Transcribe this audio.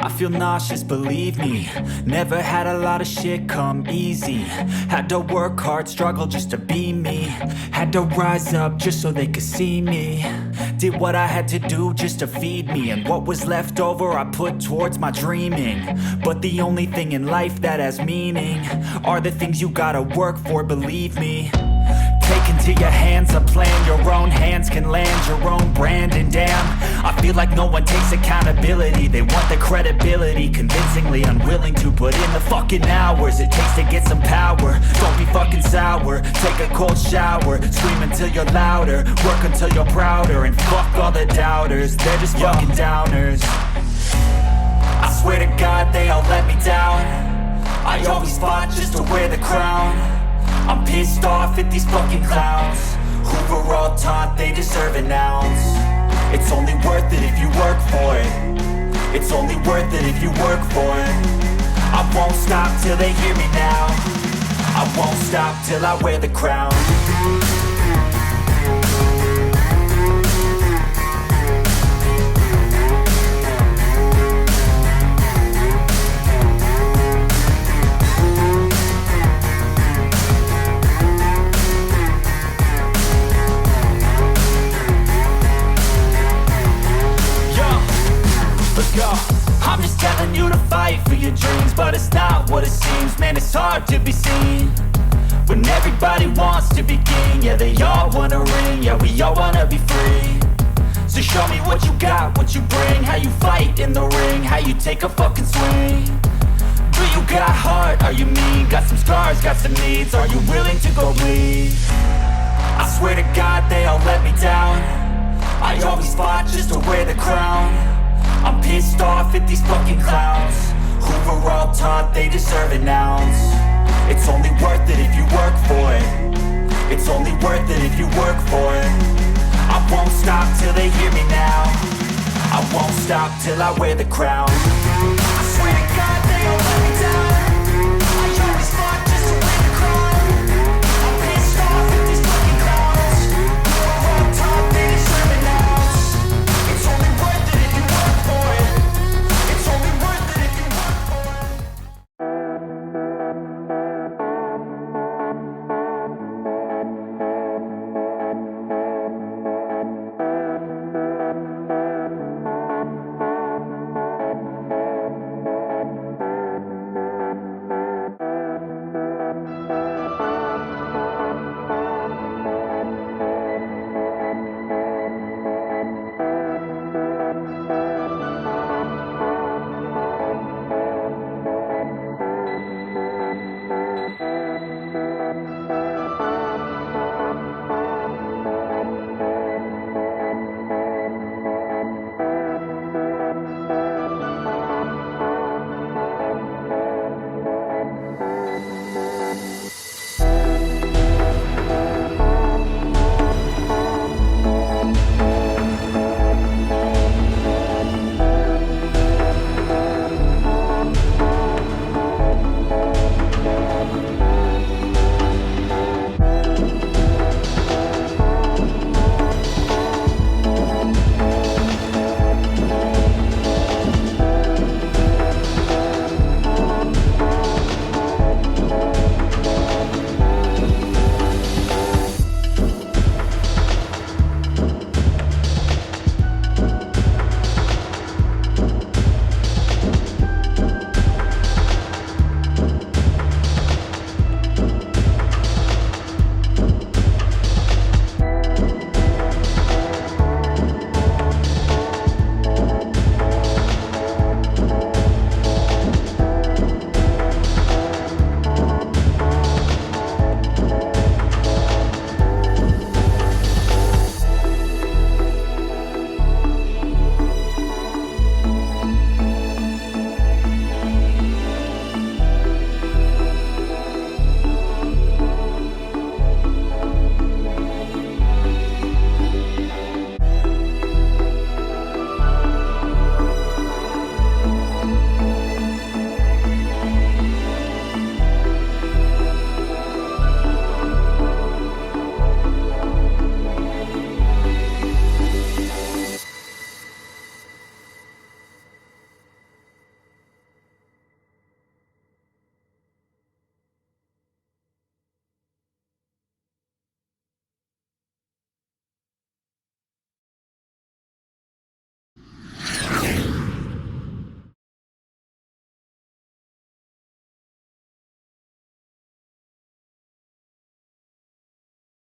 I feel nauseous, believe me. Never had a lot of shit come easy. Had to work hard, struggle just to be me. Had to rise up just so they could see me. Did what I had to do just to feed me. And what was left over I put towards my dreaming. But the only thing in life that has meaning are the things you gotta work for, believe me. Take into your hands a plan. Your own hands can land your own brand. And damn, I feel like no one takes accountability. They want the credibility, convincingly unwilling to put in the fucking hours it takes to get some power. Don't be fucking sour, take a cold shower. Scream until you're louder, work until you're prouder. And fuck all the doubters, they're just fucking downers. I swear to God they all let me down. I always fought just to wear the crown. I'm pissed off at these fucking clowns who were all taught they deserve an ounce. It's only worth it if you work for it. It's only worth it if you work for it. I won't stop till they hear me now. I won't stop till I wear the crown. I'm just telling you to fight for your dreams, but it's not what it seems. Man, it's hard to be seen when everybody wants to be king. Yeah, they all wanna ring, yeah, we all wanna be free. So show me what you got, what you bring, how you fight in the ring, how you take a fucking swing. Do you got heart, are you mean? Got some scars, got some needs, are you willing to go bleed? I swear to God they all let me down. I always fought just to wear the crown. I'm pissed off at these fucking clowns who were all taught they deserve an ounce. It's only worth it if you work for it. It's only worth it if you work for it. I won't stop till they hear me now. I won't stop till I wear the crown. I